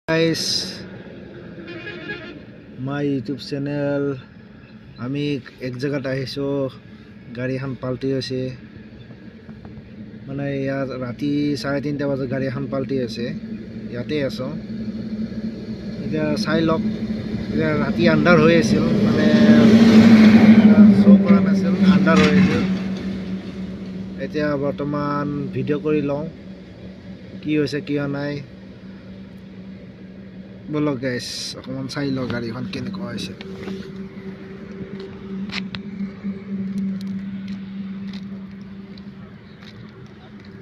Guys, my YouTube channel. আমি এক জায়গাত আহিছো গাড়ী এখন পাল্টি হৈছে মানে ইয়াত ৰাতি 3:30 বজাত গাড়ী এখন পাল্টি হৈছে ইয়াতে আছো এতিয়া চাই লওক এতিয়া ৰাতি আন্ধাৰ হৈ আছিল মানে শো কৰা নাছিল আন্ধাৰ হৈ আছিল এতিয়া বৰ্তমান ভিডিঅ' কৰি লওঁ কি হৈছে কি নাই volog guys অকমান চাই লওক গাড়ীখন কেনেকুৱা হৈছে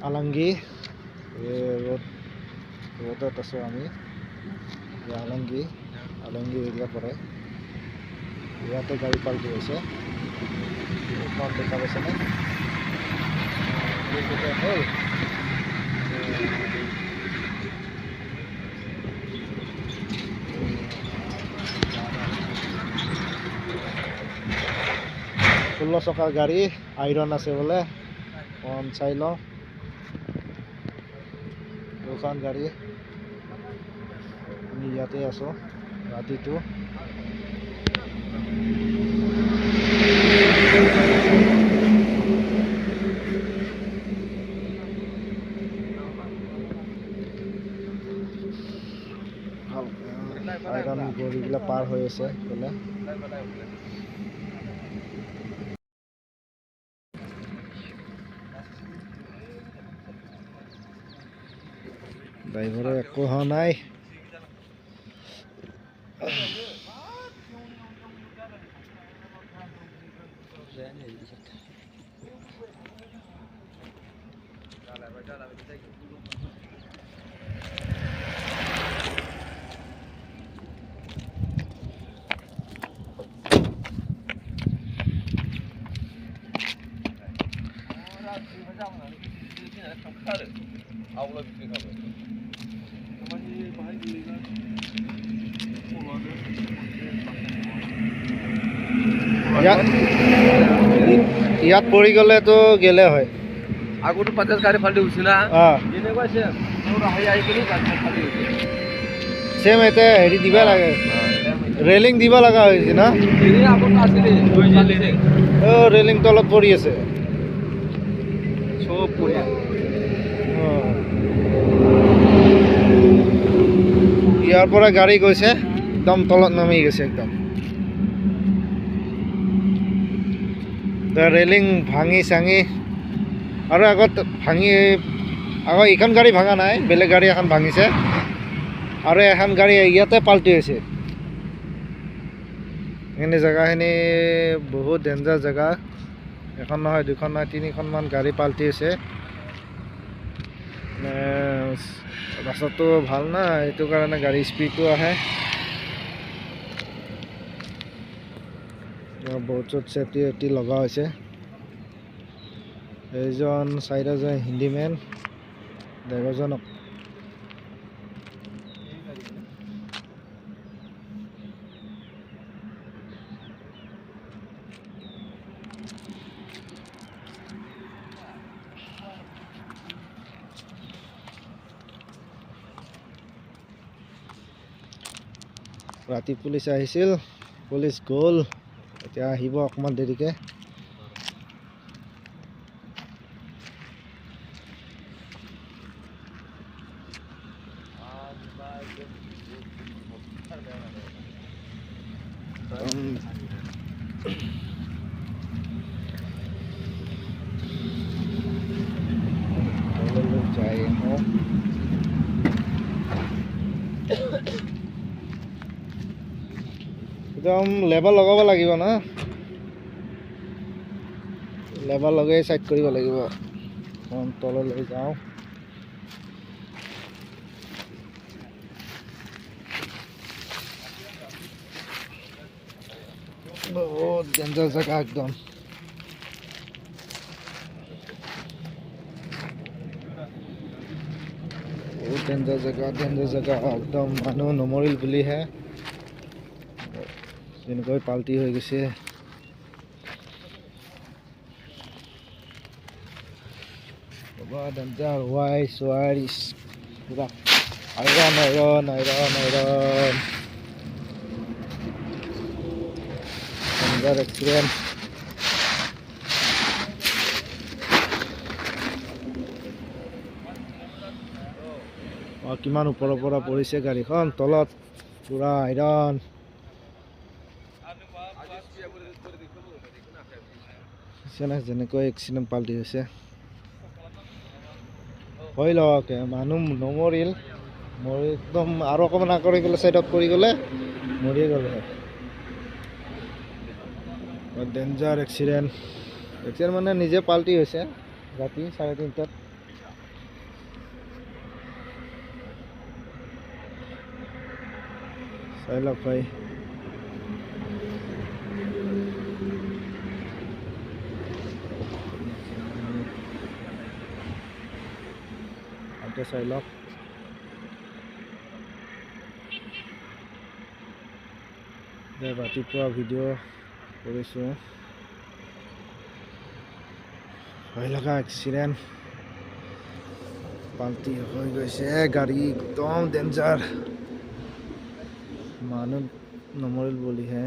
Alangi road aso ami Alangi area pore yate gari palti hoise kon dekha paise na ষোল্ল চকাৰ গাড়ী আইৰন আছে বলে অন চাই লওঁ দুখন গাড়ী আমি ইয়াতে আছো ৰাতিটো আইৰন গাড়ীবিলাক পাৰ হৈ আছে বোলে ড্ৰাইভাৰে একো হওয়া নাই ইয়াত পৰি গলে তো গেলে হয় আগতো 50 গাড়ী ফাল্টি হৈছে না এনেকুৱা আছে আৰু আহি কিনি গাড়ী ফাল্টি হৈছে সেম এতে হেৰি দিবা লাগে ৰেলিং দিবা লাগা হৈছে না এৰি আগত আছিল ও ৰেলিং তলত পৰি আছে সব পৰি ইয়াৰ পৰা গাড়ী গৈছে একদম তলত নামি গৈছে একদম ৰেলিং ভাঙি চাঙি আৰু আগত ভাঙি আগত এইখন গাড়ী ভাঙা নাই বেলেগ গাড়ী এখন ভাঙিছে আৰু এখন গাড়ী ইয়াতে পাল্টি হৈছে এনে জেগাখিনি বহুত ডেঞ্জাৰ জেগা এখন নহয় দুখন নহয় তিনিখনমান গাড়ী পাল্টি হৈছে ৰাস্তাটো ভাল না এইটো কাৰণে গাড়ী স্পীডটো আহে বহুত চেফটি লগা হৈছে এইজন চাৰিজন হিন্দী মেন ড্ৰাইভাৰজনক ৰাতি পুলিচ আহিছিল পুলিচ গ'ল এতিয়া আহিব অকমান দেৰিকে একদম লেবাৰ লগাব লাগিব না লেবাৰ লগাই সাইড কৰিব লাগিব তললৈ যাওঁ বহুত ডেঞ্জাৰ জেগা একদম বহুত ডেঞ্জাৰ জেগা একদম মানুহ নমৰিল বুলিহে যেনেকৈ পাল্টি হৈ গৈছে ডেঞ্জাৰ হোৱাইট পুৰা Iron, iron, iron, iron. Another accident. কিমান ওপৰৰ পৰা পৰিছে গাড়ীখন তলত পুৰা আইৰণ যেনেকৈ এক্সিডেণ্ট পাল্টি হৈছে হৈ লওক মানুহ নমৰিল মৰি একদম আৰু অকণমান আগৰে গ'লে চাইডত পৰি গ'লে মৰিয়ে গ'ল ডেঞ্জাৰ এক্সিডেণ্ট মানে নিজে পাল্টি হৈছে ৰাতি 3:30টাত চাই লওক ভাই চাই লওক ৰাতিপুৱা ভিডিঅ' কৰিছোঁ ভয় লগা এক্সিডেণ্ট পাল্টি হৈ গৈছে গাড়ী একদম ডেঞ্জাৰ মানুহ নমৰিল বুলিহে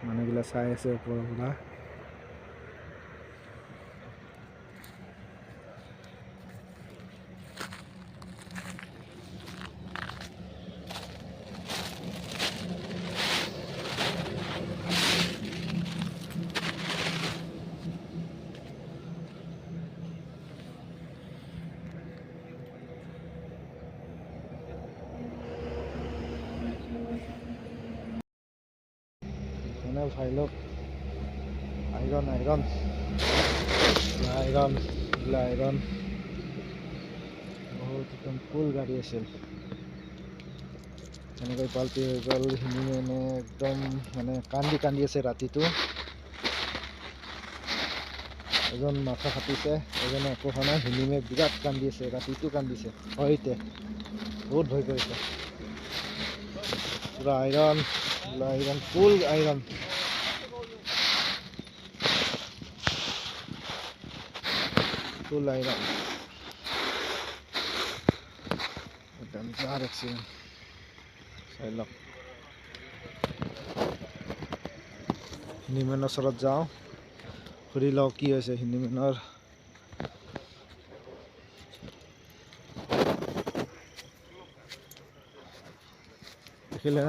মানুহবিলাক চাই আছে ওপৰৰ পৰা ভাই লোক আইৰণ আইৰণ আইৰণ আইৰণ বহুত একদম ফুল গাড়ী আছিল এনেকৈ পাল্টি হৈ গ'ল মানে একদম মানে কান্দি আছে ৰাতিটো এজন মাথা ফাটিছে এজনে একো হোৱা নাই হিলিমে বিৰাট কান্দি আছে ৰাতিটো কান্দিছে হয়তে বহুত ভয় কৰিছে পুৰা iron full iron full iron danger accident চাই লওক হিনিমেনৰ ওচৰত যাওঁ সুধি লওঁ কি হৈছে হিনিমেনৰ দেখিলে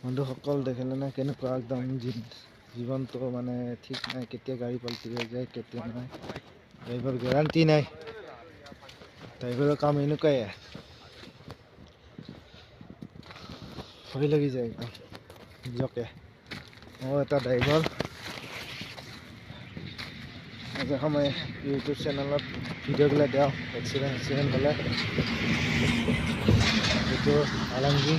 বন্ধুসকল দেখিলে নে কেনেকুৱা একদম জীৱনটো মানে ঠিক নাই কেতিয়া গাড়ী পাল্টি হৈ যায় কেতিয়া নাই ড্ৰাইভাৰ গেৰাণ্টি নাই ড্ৰাইভাৰৰ কাম এনেকুৱাই ভয় লাগি যায় একদম নিজকে মই এটা ড্ৰাইভাৰ মাজে সময়ে ইউটিউব চেনেলত ভিডিঅ'বিলাক দিওঁ এক্সিডেণ্ট হ'লে এইটো আলাংগি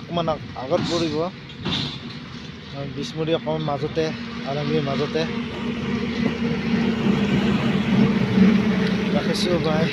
অকণমান আগত পৰিব বিষ্ণুৰী অকণমান মাজতে আলাংগিৰ মাজতে ৰাখিছোঁ বাই